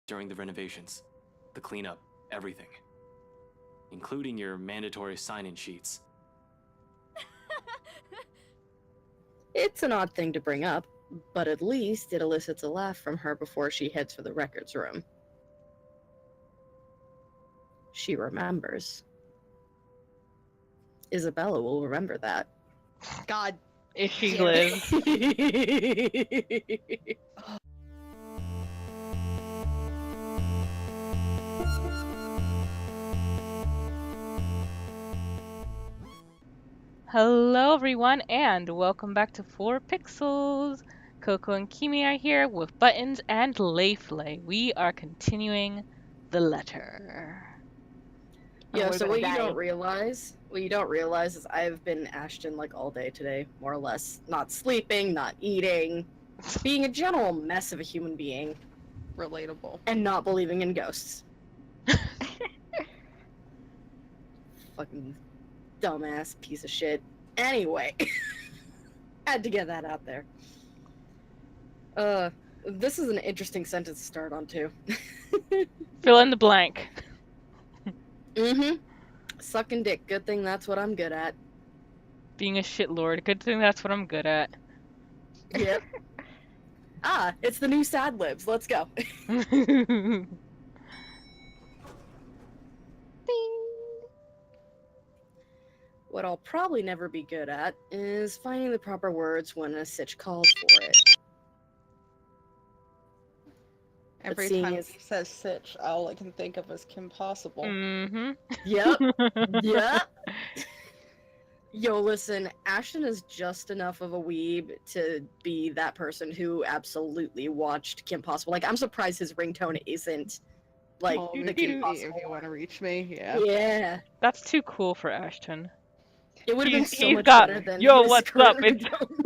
during the renovations, the cleanup, everything. Including your mandatory sign-in sheets. It's an odd thing to bring up, but at least it elicits a laugh from her before she heads for the records room. She remembers. Isabella will remember that. God. If she damn it. lives. Hello everyone and welcome back to 4pixels. Coco and Kimi are here with Buttons and Layflay. We are continuing the letter. Yeah, so what you die. don't realize is I've been Ashton like all day today, more or less. Not sleeping, not eating, being a general mess of a human being, Relatable. and not believing in ghosts. Fucking dumbass piece of shit. Anyway, had to get that out there. This is an interesting sentence to start on too. Fill in the blank. Mm-hmm. Sucking dick. Good thing that's what I'm good at. Being a shitlord. Good thing that's what I'm good at. Yep. It's the new Sad Libs. Let's go. What I'll probably never be good at is finding the proper words when a sitch calls for it. Every seeing time as- he says Sitch, all I can think of is Kim Possible. Mm-hmm. Yep. Yep. Yo, listen, Ashton is just enough of a weeb to be that person who absolutely watched Kim Possible. Like, I'm surprised his ringtone isn't like Call the me Kim if Possible. you want to reach me. Yeah. Yeah. That's too cool for Ashton. It would have been so He's much got, better than yo, his what's current up? It's ringtone.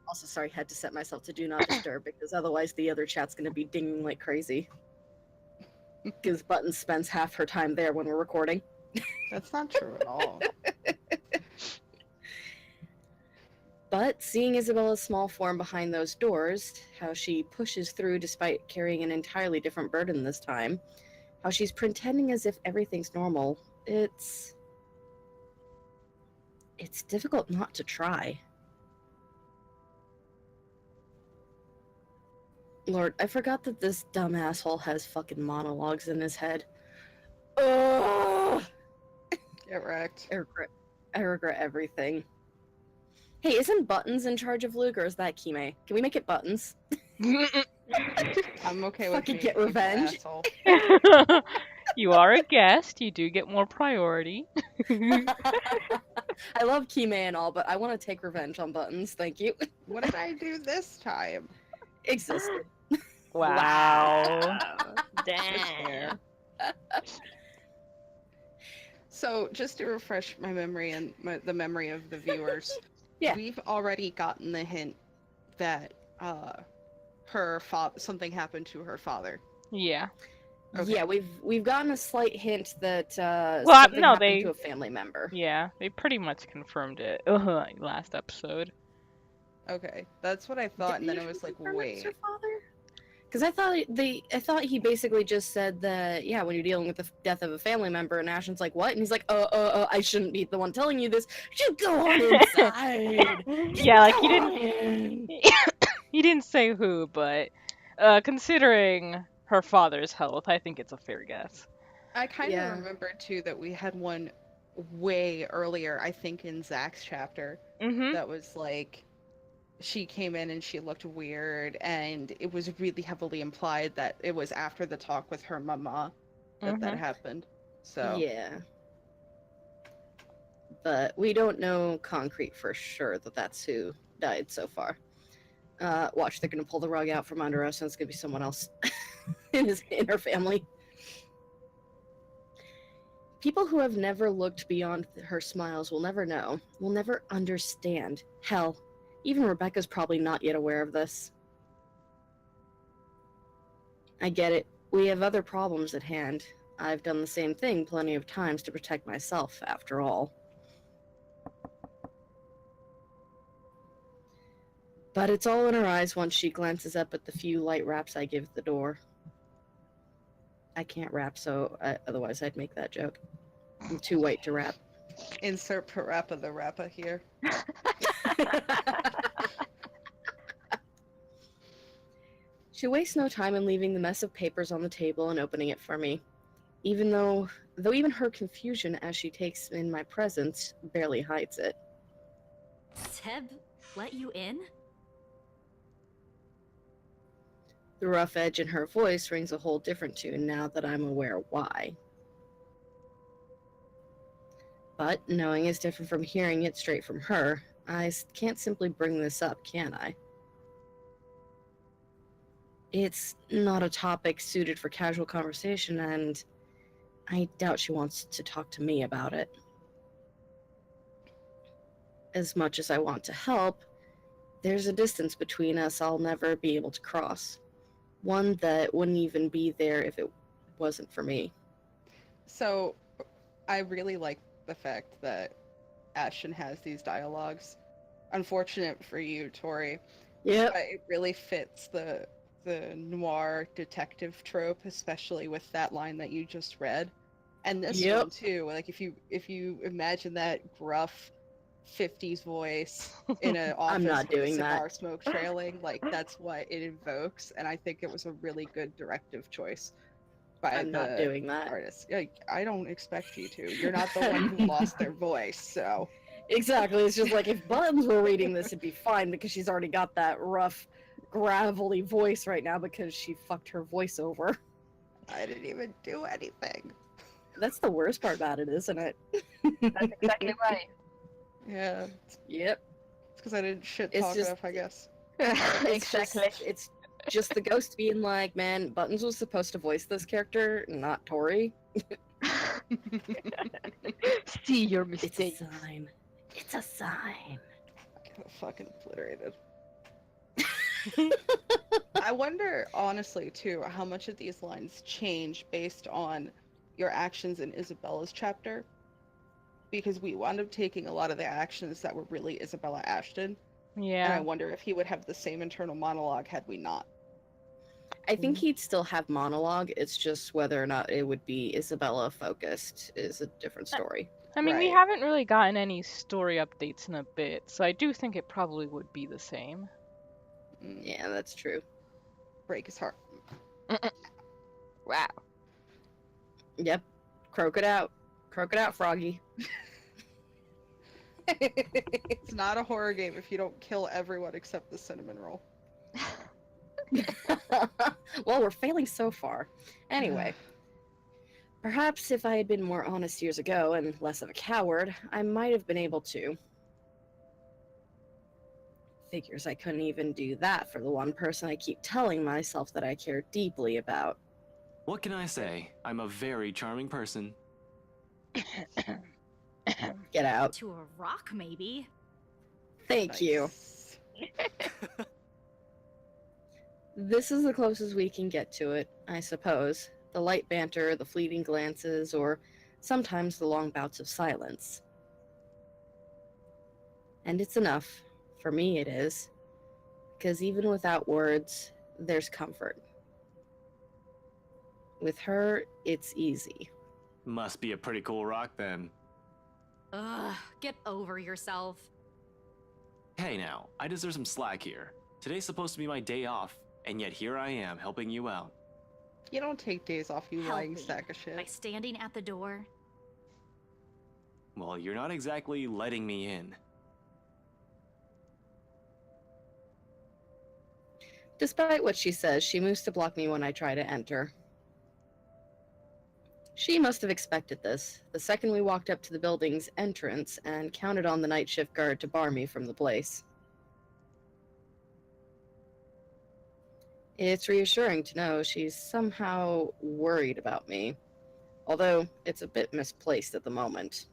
Also, sorry, had to set myself to do not disturb because otherwise the other chat's gonna be dinging like crazy. Because Button spends half her time there when we're recording. That's not true at all. But seeing Isabella's small form behind those doors, how she pushes through despite carrying an entirely different burden this time, how she's pretending as if everything's normal, it's difficult not to try. Lord, I forgot that this dumb asshole has fucking monologues in his head. Ugh! Get wrecked. I regret everything. Hey, isn't Buttons in charge of Luke, or is that Kime? Can we make it Buttons? I'm okay with Fucking being get Kim's revenge. asshole. You are a guest. You do get more priority. I love Kime and all, but I want to take revenge on Buttons. Thank you. What did I do this time? Existed. Wow. Damn. So, just to refresh my memory and the memory of the viewers, Yeah. we've already gotten the hint that something happened to her father. Yeah. Okay. Yeah, we've gotten a slight hint that Well, something no, happened to a family member. Yeah, they pretty much confirmed it last episode. Okay, that's what I thought, and then it was like, wait. Because I thought he basically just said that, yeah, when you're dealing with the death of a family member, and Ashton's like, what? And he's like, I shouldn't be the one telling you this. Just go on inside. Yeah, like Go he didn't. on in. He didn't say who, but considering her father's health, I think it's a fair guess. I kind of Yeah. remember too that we had one way earlier, I think in Zach's chapter, Mm-hmm. that was like, she came in and she looked weird, and it was really heavily implied that it was after the talk with her mama that happened. So Yeah. But we don't know concrete for sure that that's who died so far. Watch, they're gonna pull the rug out from under us, and it's gonna be someone else in her family. People who have never looked beyond her smiles will never know, will never understand. Hell, even Rebecca's probably not yet aware of this. I get it. We have other problems at hand. I've done the same thing plenty of times to protect myself, after all. But it's all in her eyes once she glances up at the few light raps I give the door. I can't rap, so otherwise I'd make that joke. I'm too white to rap. Insert Parappa the Rappa here. She wastes no time in leaving the mess of papers on the table and opening it for me. Though even her confusion as she takes in my presence barely hides it. Seb let you in? The rough edge in her voice rings a whole different tune now that I'm aware why. But knowing is different from hearing it straight from her. I can't simply bring this up, can I? It's not a topic suited for casual conversation, and I doubt she wants to talk to me about it. As much as I want to help, there's a distance between us I'll never be able to cross. One that wouldn't even be there if it wasn't for me. So, I really like the fact that Ashton has these dialogues. Unfortunate for you, Tori. Yep. But it really fits the noir detective trope, especially with that line that you just read. And this Yep. one too. Like if you imagine that gruff 50s voice in an office I'm not with doing a cigar that. smoke trailing, like that's what it invokes, and I think it was a really good directive choice by I'm not the doing that. artist. Like, I don't expect you to. You're not the one who lost their voice, so Exactly. It's just like if Buttons were reading this, it'd be fine because she's already got that rough, gravelly voice right now because she fucked her voice over. I didn't even do anything. That's the worst part about it, isn't it? That's exactly right. Yeah, Yep. it's because I didn't shit It's talk just- enough, I guess. Exactly. It's just the ghost being like, man, Buttons was supposed to voice this character, not Tori. See your It's a mistake. sign. It's a sign. I got fucking obliterated. I wonder, honestly, too, how much of these lines change based on your actions in Isabella's chapter. Because we wound up taking a lot of the actions that were really Isabella Ashton. And I Yeah. wonder if he would have the same internal monologue had we not. I think he'd still have monologue. It's just whether or not it would be Isabella focused is a different story. I mean, we Right. haven't really gotten any story updates in a bit, so I do think it probably would be the same. Yeah, that's true. Break his heart. Wow. Yep. Croak it out. Croak it out, Froggy. It's not a horror game if you don't kill everyone except the cinnamon roll. Well, we're failing so far. Anyway, perhaps if I had been more honest years ago and less of a coward, I might have been able to. Figures I couldn't even do that for the one person I keep telling myself that I care deeply about. What can I say? I'm a very charming person. Get out. To a rock, maybe. Thank you. Nice. This is the closest we can get to it, I suppose. The light banter, the fleeting glances, or sometimes the long bouts of silence. And it's enough. For me, it is. Because even without words, there's comfort. With her, it's easy. Must be a pretty cool rock then. Ugh, get over yourself. Hey now, I deserve some slack here. Today's supposed to be my day off, and yet here I am helping you out. You don't take days off, you lying Helping sack of shit. By standing at the door. Well, you're not exactly letting me in. Despite what she says, she moves to block me when I try to enter. She must have expected this, the second we walked up to the building's entrance and counted on the night shift guard to bar me from the place. It's reassuring to know she's somehow worried about me, although it's a bit misplaced at the moment.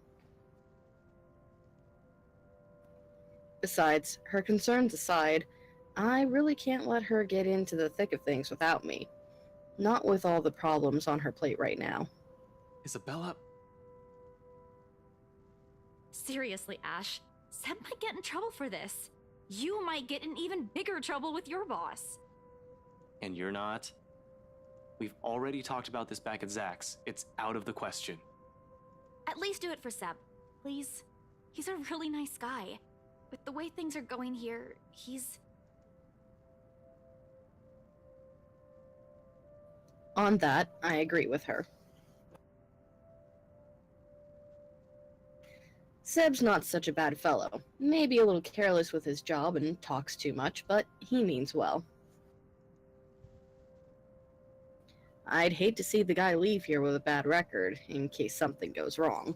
Besides, her concerns aside, I really can't let her get into the thick of things without me. Not with all the problems on her plate right now. Isabella? Seriously, Ash. Seb might get in trouble for this. You might get in even bigger trouble with your boss. And you're not? We've already talked about this back at Zach's. It's out of the question. At least do it for Seb, please. He's a really nice guy. With the way things are going here, he's... On that, I agree with her. Seb's not such a bad fellow. Maybe a little careless with his job and talks too much, but he means well. I'd hate to see the guy leave here with a bad record, in case something goes wrong.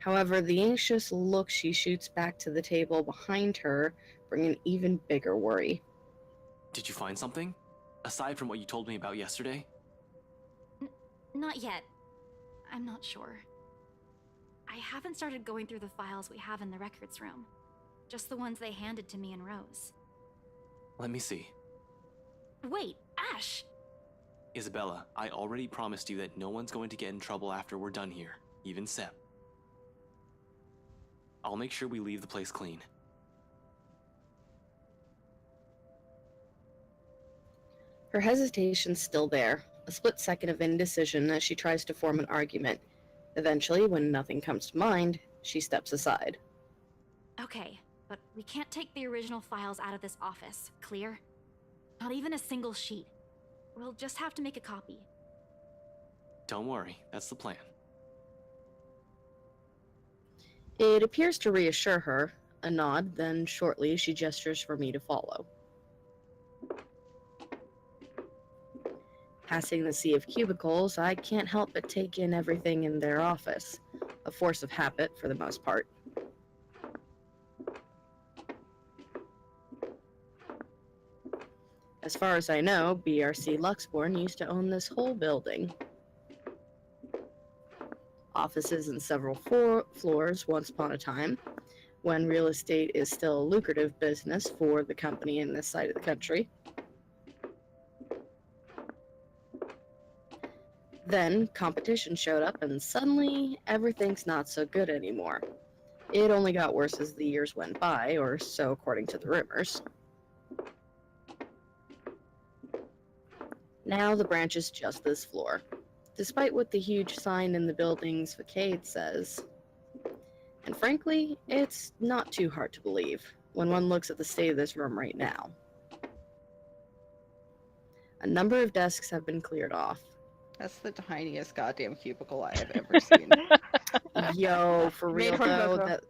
However, the anxious look she shoots back to the table behind her bring an even bigger worry. Did you find something? Aside from what you told me about yesterday? Not yet. I'm not sure. I haven't started going through the files we have in the records room. Just the ones they handed to me and Rose. Let me see. Wait, Ash! Isabella, I already promised you that no one's going to get in trouble after we're done here, even Seb. I'll make sure we leave the place clean. Her hesitation's still there, a split second of indecision as she tries to form an argument. Eventually, when nothing comes to mind, she steps aside. Okay, but we can't take the original files out of this office, clear? Not even a single sheet. We'll just have to make a copy. Don't worry, that's the plan. It appears to reassure her, a nod, then shortly she gestures for me to follow. Passing the sea of cubicles, I can't help but take in everything in their office, a force of habit for the most part. As far as I know, BRC Luxborn used to own this whole building. Offices in several floors once upon a time, when real estate is still a lucrative business for the company in this side of the country. Then competition showed up and suddenly everything's not so good anymore. It only got worse as the years went by, or so according to the rumors. Now the branch is just this floor, despite what the huge sign in the building's facade says. And frankly, it's not too hard to believe when one looks at the state of this room right now. A number of desks have been cleared off. That's the tiniest goddamn cubicle I have ever seen. Yo, for Made real for though, Coco. that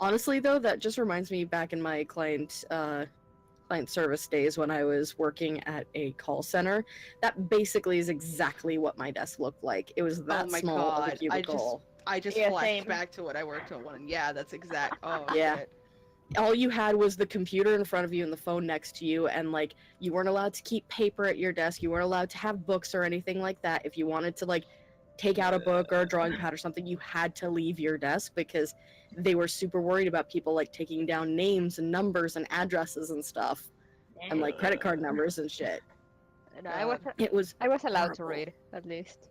honestly though, that just reminds me back in my client service days when I was working at a call center. That basically is exactly what my desk looked like. It was that Oh my small of a God, cubicle. I just Yeah, flashed same. back to what I worked on one. Yeah, that's exact. Oh Yeah. shit. All you had was the computer in front of you and the phone next to you, and like you weren't allowed to keep paper at your desk. You weren't allowed to have books or anything like that. If you wanted to like take out a book or a drawing pad or something, you had to leave your desk because they were super worried about people like taking down names and numbers and addresses and stuff and like credit card numbers and shit. No, I was It was allowed to horrible. read at least.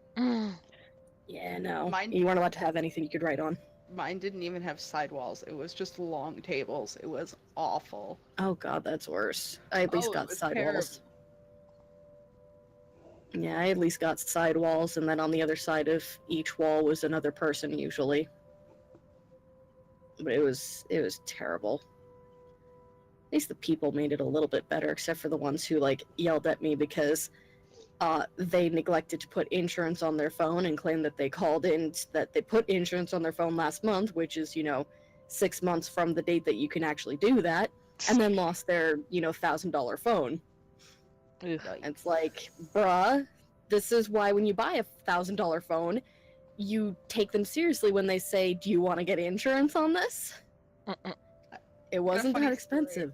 Yeah, no. Mine- You weren't allowed to have anything you could write on. Mine didn't even have sidewalls. It was just long tables. It was awful. Oh god, that's worse. I at least Oh, it got was sidewalls. Yeah, I at least got sidewalls, and then on the other side of each wall was another person usually. But it was terrible. At least the people made it a little bit better, except for the ones who like yelled at me because they neglected to put insurance on their phone and claimed that they called in that they put insurance on their phone last month, which is 6 months from the date that you can actually do that, and then lost their $1,000 phone. Ugh. It's like, bruh, this is why when you buy a $1,000 phone, you take them seriously when they say, "Do you want to get insurance on this?" It wasn't funny that expensive.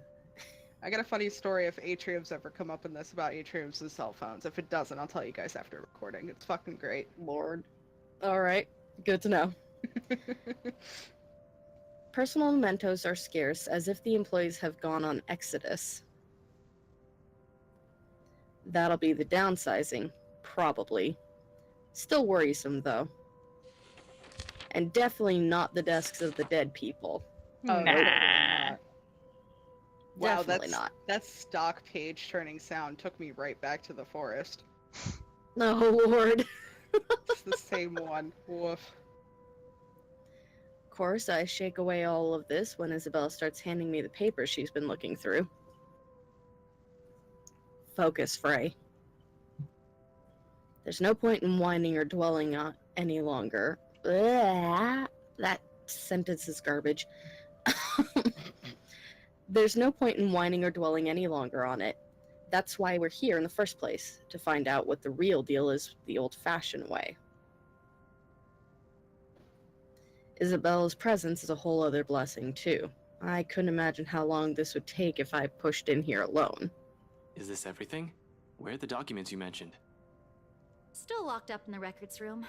I got a funny story if Atrium's ever come up in this about Atrium's and cell phones. If it doesn't, I'll tell you guys after recording. It's fucking great. Lord. All right, good to know. Personal mementos are scarce, as if the employees have gone on exodus. That'll be the downsizing, probably. Still worrisome, though. And definitely not the desks of the dead people. Oh, Nah. totally not. Wow, Definitely not. that stock page turning sound took me right back to the forest. Oh, Lord. It's the same one. Woof. Of course, I shake away all of this when Isabella starts handing me the papers she's been looking through. Focus, Frey. There's no point in whining or dwelling on any longer. Blah. That sentence is garbage. There's no point in whining or dwelling any longer on it. That's why we're here in the first place, to find out what the real deal is the old-fashioned way. Isabella's presence is a whole other blessing, too. I couldn't imagine how long this would take if I pushed in here alone. Is this everything? Where are the documents you mentioned? Still locked up in the records room.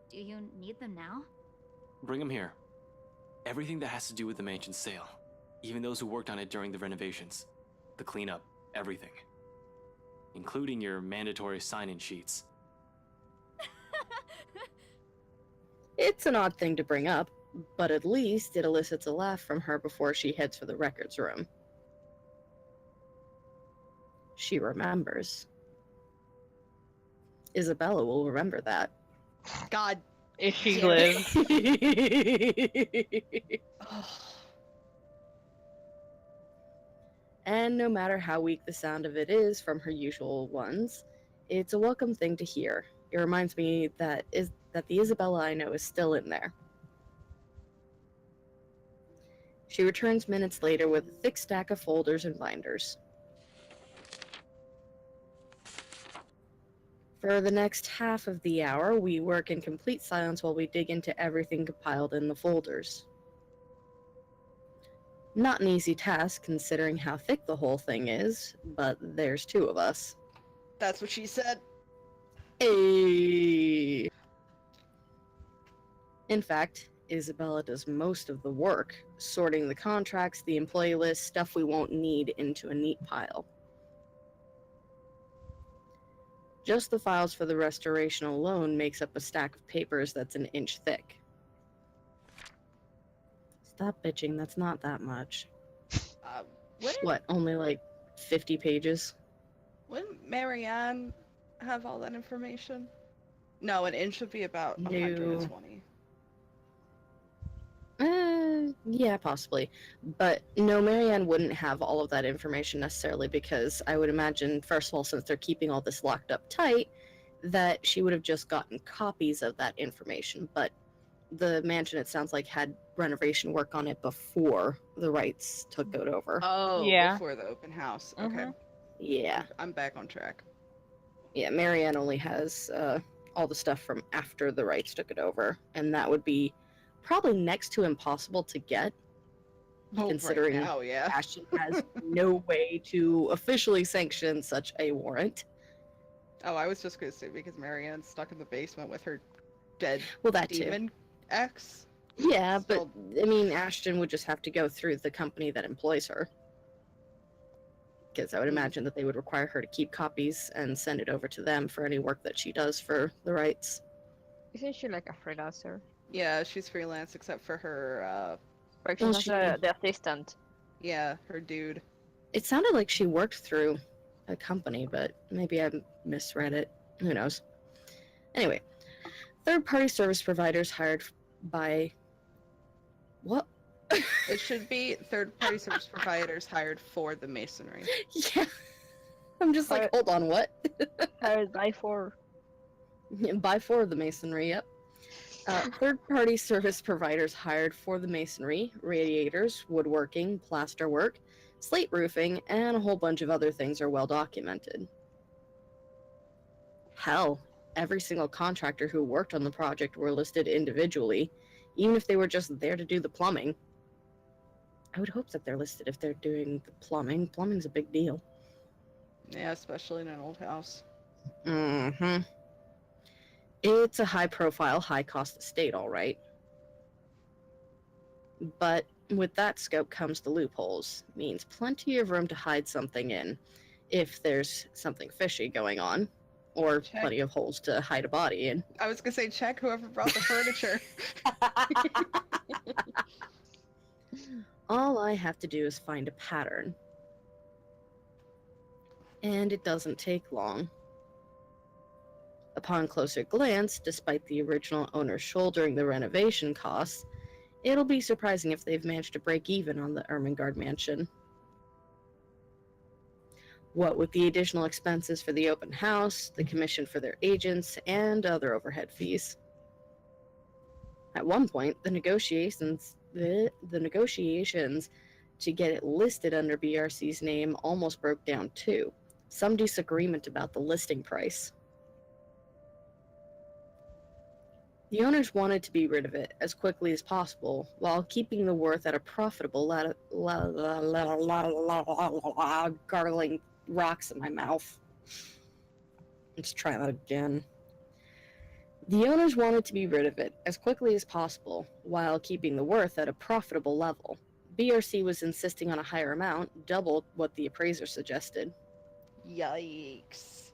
Do you need them now? Bring them here. Everything that has to do with the mansion's sale. Even those who worked on it during the renovations. The cleanup, everything. Including your mandatory sign-in sheets. It's an odd thing to bring up, but at least it elicits a laugh from her before she heads for the records room. She remembers. Isabella will remember that. God. If she Damn it. lives. Ugh. And no matter how weak the sound of it is from her usual ones, it's a welcome thing to hear. It reminds me that the Isabella I know is still in there. She returns minutes later with a thick stack of folders and binders. For the next half of the hour, we work in complete silence while we dig into everything compiled in the folders. Not an easy task considering how thick the whole thing is, but there's two of us. That's what she said. Hey. In fact, Isabella does most of the work, sorting the contracts, the employee list, stuff we won't need into a neat pile. Just the files for the restoration alone makes up a stack of papers that's an inch thick. Stop bitching, that's not that much. What, only like 50 pages? Wouldn't Marianne have all that information? No, an inch would be about No. 120. Yeah, possibly. But no, Marianne wouldn't have all of that information necessarily because I would imagine, first of all, since they're keeping all this locked up tight, that she would have just gotten copies of that information. But the mansion, it sounds like, had renovation work on it before the rights took it over. Oh, Yeah. before the open house. Okay. Mhm. Yeah. I'm back on track. Yeah, Marianne only has all the stuff from after the rights took it over. And that would be probably next to impossible to get. Considering right now, yeah. Ashton has no way to officially sanction such a warrant. Oh, I was just gonna say because Marianne's stuck in the basement with her dead Well, that too. demon ex. Yeah, but Still- I mean, Ashton would just have to go through the company that employs her. Because I would imagine that they would require her to keep copies and send it over to them for any work that she does for the rights. Isn't she like a freelancer? Yeah, she's freelance except for her. For Well, example, she- the assistant. Yeah, her dude. It sounded like she worked through a company, but maybe I misread it. Who knows? Anyway, third-party service providers hired by... What? It should be third-party service providers hired for the masonry. Yeah. I'm just like, hold on, what? Hired by 4. By for the masonry, yep. Third-party service providers hired for the masonry, radiators, woodworking, plasterwork, slate roofing, and a whole bunch of other things are well documented. Hell, every single contractor who worked on the project were listed individually, even if they were just there to do the plumbing. I would hope that they're listed if they're doing the plumbing. Plumbing's a big deal. Yeah, especially in an old house. Mm-hmm. It's a high-profile, high-cost estate, all right. But with that scope comes the loopholes. Means plenty of room to hide something in, if there's something fishy going on, or Check. plenty of holes to hide a body in. I was gonna say check whoever brought the furniture. All I have to do is find a pattern. And it doesn't take long. Upon closer glance, despite the original owner shouldering the renovation costs, it'll be surprising if they've managed to break even on the Ermengarde mansion. What with the additional expenses for the open house, the commission for their agents, and other overhead fees. At one point, the negotiations to get it listed under BRC's name almost broke down too. Some disagreement about the listing price. The owners wanted to be rid of it as quickly as possible, while keeping the worth at a profitable gargling rocks in my mouth. Let's try that again. The owners wanted to be rid of it as quickly as possible, while keeping the worth at a profitable level. BRC was insisting on a higher amount, double what the appraiser suggested. Yikes.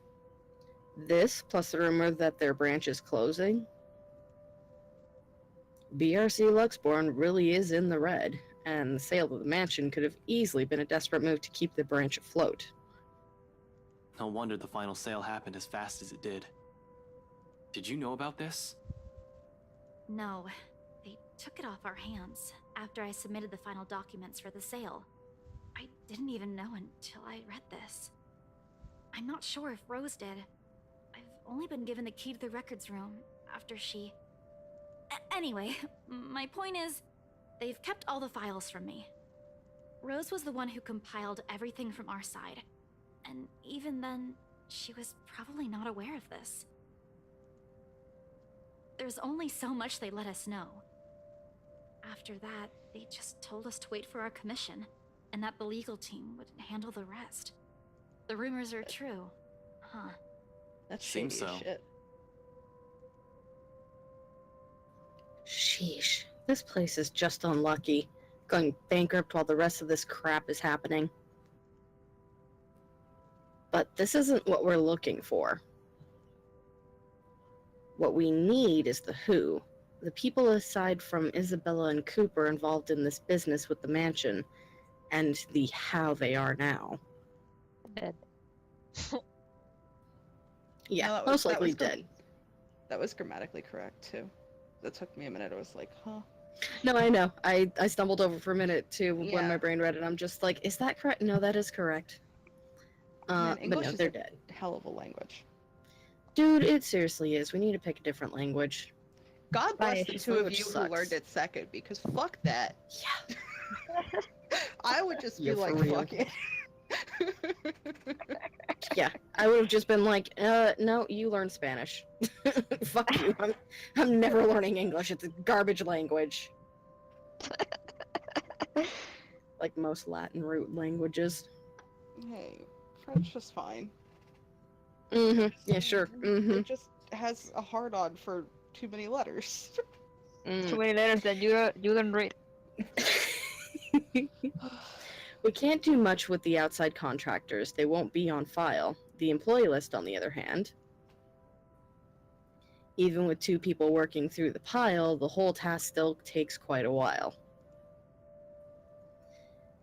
This, plus the rumor that their branch is closing. BRC Luxborn really is in the red, and the sale of the mansion could have easily been a desperate move to keep the branch afloat. No wonder the final sale happened as fast as it did. Did you know about this? No, they took it off our hands after I submitted the final documents for the sale. I didn't even know until I read this. I'm not sure if Rose did. I've only been given the key to the records room after she... Anyway, my point is, they've kept all the files from me. Rose was the one who compiled everything from our side, and even then, she was probably not aware of this. There's only so much they let us know. After that, they just told us to wait for our commission, and that the legal team would handle the rest. The rumors are true, huh? That's Seems shady as so. shit. Sheesh, this place is just unlucky. Going bankrupt while the rest of this crap is happening. But this isn't what we're looking for. What we need is the who. The people aside from Isabella and Cooper involved in this business with the mansion, and the how they are now. Dead. Yeah, No, most that likely was dead. That was grammatically correct, too. That took me a minute. I was like, huh? No, I know. I stumbled over for a minute too when Yeah. my brain read it. I'm just like, is that correct? No, that is correct. Man, But English no, is they're a dead. hell of a language. Dude, it seriously is. We need to pick a different language. God bless the Spanish. two of Language you who sucks. learned it second, because fuck that. Yeah. I would just be Yeah, for like, real. fuck it. Yeah, I would have just been like, no, you learn Spanish. Fuck you. I'm never learning English. It's a garbage language. Like most Latin root languages. Hey, French is fine. Mm-hmm. Yeah, sure. Mm-hmm. It just has a hard-on for too many letters. Too many letters that you don't read. We can't do much with the outside contractors. They won't be on file. The employee list, on the other hand. Even with 2 people working through the pile, the whole task still takes quite a while.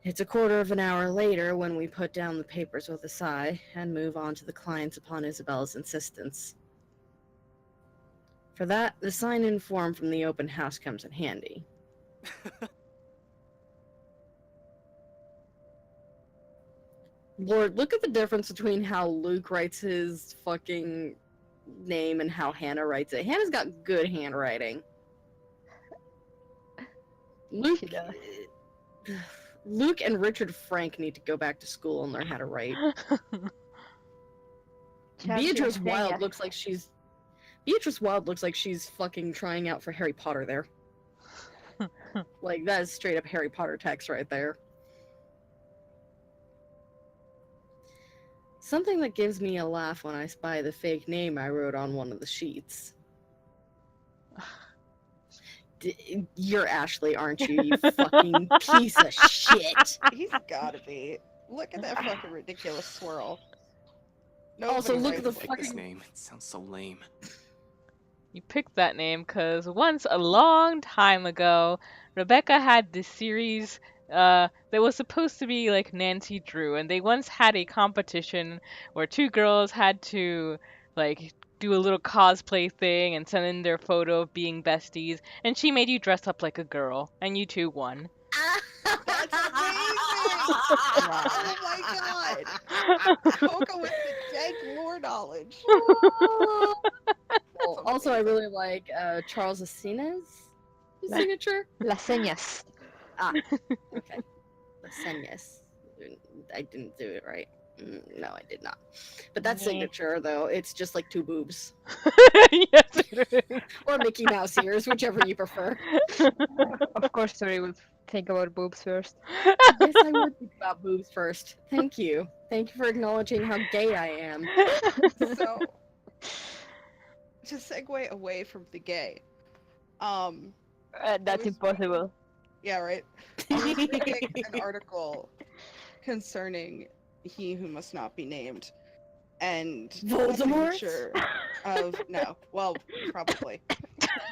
It's a quarter of an hour later when we put down the papers with a sigh and move on to the clients upon Isabella's insistence. For that, the sign-in form from the open house comes in handy. Lord, look at the difference between how Luke writes his fucking name and how Hannah writes it. Hannah's got good handwriting. Luke, She does. Luke and Richard Frank need to go back to school and learn how to write. Beatrice Wilde looks like she's fucking trying out for Harry Potter there. Like, that is straight up Harry Potter text right there. Something that gives me a laugh when I spy the fake name I wrote on one of the sheets. You're Ashley, aren't you, you fucking piece of shit? He's gotta be. Look at that fucking ridiculous swirl. Also, Nobody look at the writes Pick this fucking- name. It sounds so lame. You picked that name because once a long time ago, Rebecca had this series that was supposed to be like Nancy Drew, and they once had a competition where two girls had to like do a little cosplay thing and send in their photo of being besties, and she made you dress up like a girl, and you two won. That's amazing! Wow. Oh my god! Coco with the dank lore knowledge. Well, also, I really like Charles Asina's signature. Las señas. Okay. Laseñas. I didn't do it right. No, I did not. But that Yeah. signature, though, it's just like two boobs. Yes, it is. Or Mickey Mouse ears, whichever you prefer. Of course, Tori would think about boobs first. Yes, I would think about boobs first. Thank you. Thank you for acknowledging how gay I am. So, to segue away from the gay, That's was- impossible. yeah, right. I was reading an article concerning He Who Must Not Be Named, and the Voldemort? signature of no, well, probably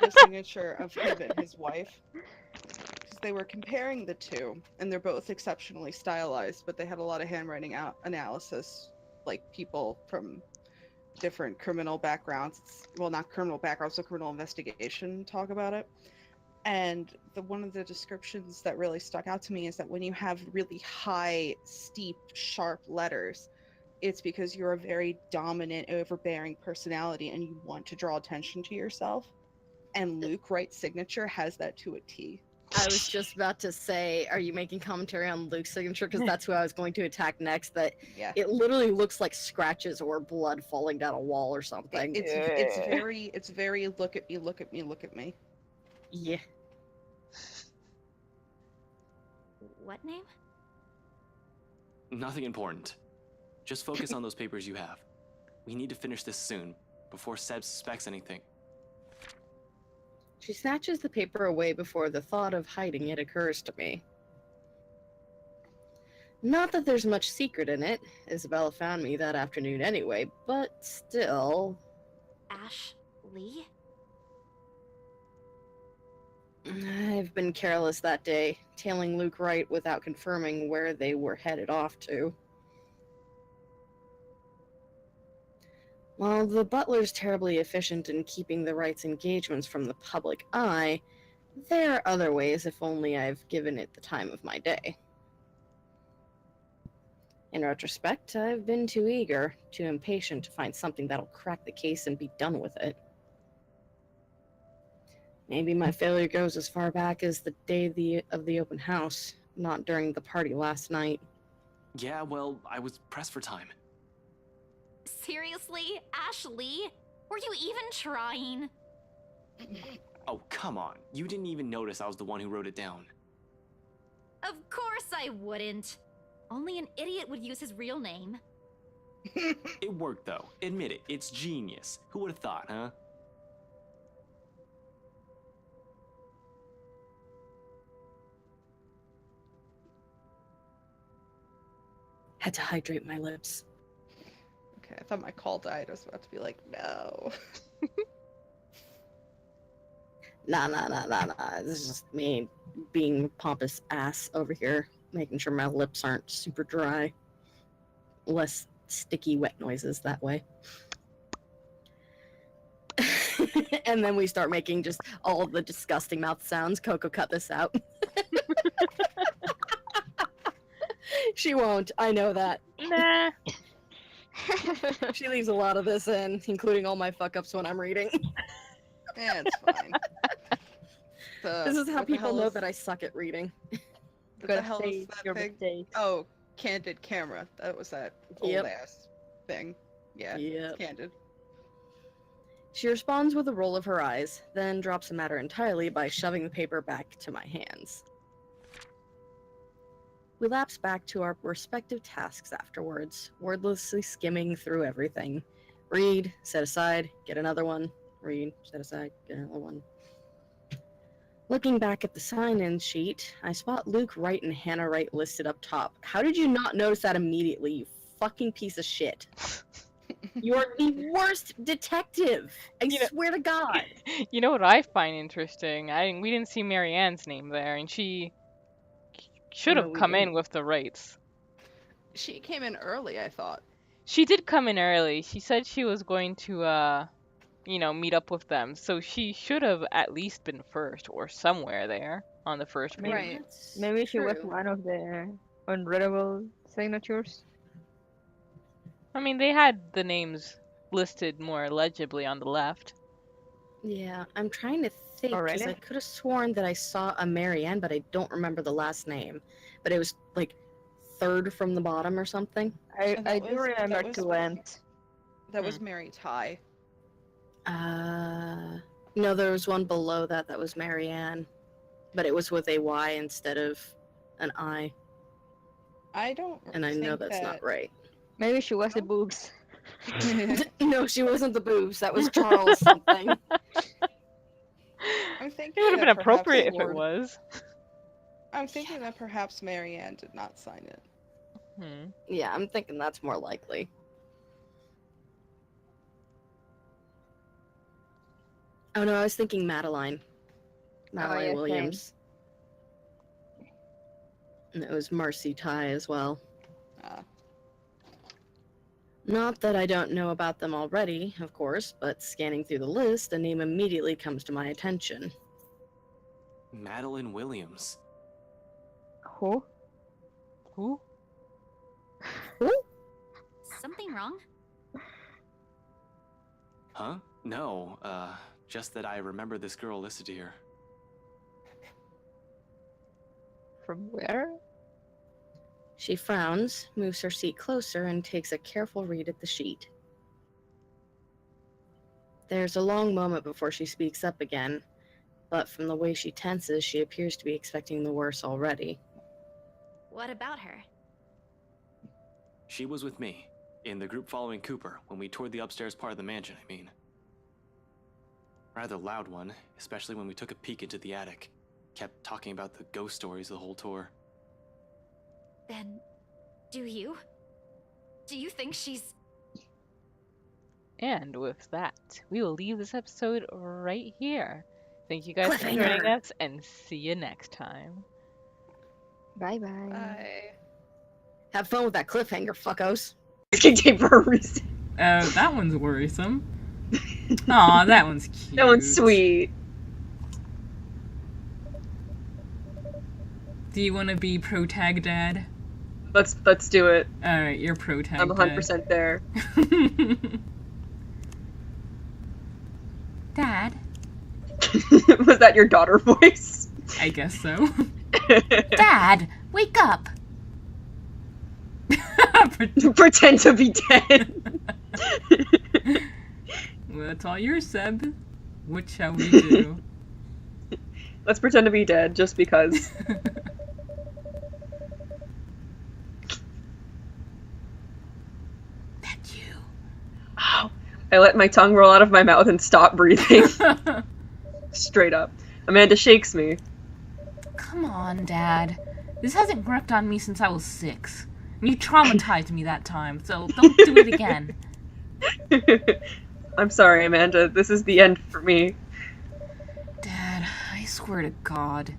the signature of him and his wife, because they were comparing the two, and they're both exceptionally stylized, but they had a lot of handwriting analysis, like people from different criminal backgrounds, well, not criminal backgrounds, so criminal investigation talk about it. And one of the descriptions that really stuck out to me is that when you have really high, steep, sharp letters, it's because you're a very dominant, overbearing personality and you want to draw attention to yourself. And Luke Wright's signature has that to a T. I was just about to say, are you making commentary on Luke's signature? Because that's who I was going to attack next. That Yeah. it literally looks like scratches or blood falling down a wall or something. It's very look at me, look at me, look at me. Yeah. What name? Nothing important. Just focus on those papers you have. We need to finish this soon, before Seb suspects anything. She snatches the paper away before the thought of hiding it occurs to me. Not that there's much secret in it. Isabella found me that afternoon anyway, but still. Ash Lee? I've been careless that day, tailing Luke Wright without confirming where they were headed off to. While the butler's terribly efficient in keeping the Wrights' engagements from the public eye, there are other ways if only I've given it the time of my day. In retrospect, I've been too eager, too impatient to find something that'll crack the case and be done with it. Maybe my failure goes as far back as the day of the open house, not during the party last night. Yeah, well, I was pressed for time. Seriously? Ash Lee? Were you even trying? Oh, come on. You didn't even notice I was the one who wrote it down. Of course I wouldn't. Only an idiot would use his real name. It worked, though. Admit it. It's genius. Who would have thought, huh? Had to hydrate my lips. Okay, I thought my call died. I was about to be like, no. Nah. This is just me being a pompous ass over here, making sure my lips aren't super dry. Less sticky, wet noises that way. And then we start making just all the disgusting mouth sounds. Coco, cut this out. She won't. I know that. Nah. She leaves a lot of this in, including all my fuck ups when I'm reading. Yeah, it's fine. This is how people know that I suck at reading. What the Gotta hell say is that your thing? mistakes. Oh, candid camera. That was that old Yep. ass thing. Yeah, Yep. it's candid. She responds with a roll of her eyes, then drops the matter entirely by shoving the paper back to my hands. We lapse back to our respective tasks afterwards, wordlessly skimming through everything. Read, set aside, get another one. Read, set aside, get another one. Looking back at the sign-in sheet, I spot Luke Wright and Hannah Wright listed up top. How did you not notice that immediately, you fucking piece of shit? You're the worst detective. I You know- swear to God. You know what I find interesting? We didn't see Marianne's name there, and she should No, have we come in didn't. with the rights. She came in early, I thought. She did come in early. She said she was going to, meet up with them. So she should have at least been first or somewhere there on the first Maybe- page. That's Maybe she was true. one of the unreadable signatures. I mean, they had the names listed more legibly on the left. Yeah, I'm trying to think Oh, because really? I could have sworn that I saw a Marianne, but I don't remember the last name. But it was like third from the bottom or something. And I that do was- remember that was- two ends. That was Mary Ty. No, there was one below that that was Marianne, but it was with a Y instead of an I, I don't and I know think that's not that- right. Maybe she was the boobs. No, she wasn't the boobs. That was Charles something. I'm thinking It would have that been perhaps appropriate if it Lord- was. I'm thinking that perhaps Marianne did not sign it. Hmm. Yeah, I'm thinking that's more likely. Oh no, I was thinking Madeline. Madeline yeah, same. Williams. And it was Marcy Ty as well. Ah. Not that I don't know about them already, of course, but scanning through the list, a name immediately comes to my attention. Madeline Williams. Who? Who? Something wrong? Huh? No, just that I remember this girl listed here. From where? She frowns, moves her seat closer, and takes a careful read at the sheet. There's a long moment before she speaks up again, but from the way she tenses, she appears to be expecting the worst already. What about her? She was with me, in the group following Cooper, when we toured the upstairs part of the mansion, I mean. Rather loud one, especially when we took a peek into the attic. Kept talking about the ghost stories the whole tour. Then, do you? Do you think she's... And with that, we will leave this episode right here. Thank you guys for joining Cliffhanger. us, and see you next time. Bye bye. Bye. Have fun with that cliffhanger, fuckos. Kicked tape for a reason. Oh, that one's worrisome. Aw, that one's cute. That one's sweet. Do you want to be pro tag dad? Let's do it. Alright, you're pro tag I'm dad. 100% there. Dad? Was that your daughter voice? I guess so. Dad, wake up! Pretend to be dead. Well, that's all yours, Seb. What shall we do? Let's pretend to be dead just because. That's you. Ow. I let my tongue roll out of my mouth and stop breathing. Straight up. Amanda shakes me. Come on, Dad. This hasn't worked on me since I was 6. And you traumatized me that time, so don't do it again. I'm sorry, Amanda. This is the end for me. Dad, I swear to God.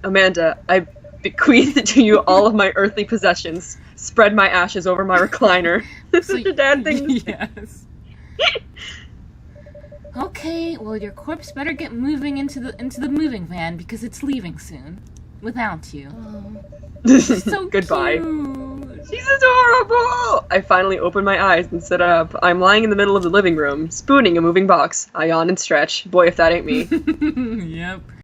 Amanda, I bequeath to you all of my earthly possessions. Spread my ashes over my recliner. This is the dad thing. Yes. Okay, well your corpse better get moving into the moving van because it's leaving soon. Without you. So Goodbye. cute. She's adorable! I finally open my eyes and sit up. I'm lying in the middle of the living room, spooning a moving box. I yawn and stretch. Boy, if that ain't me. Yep.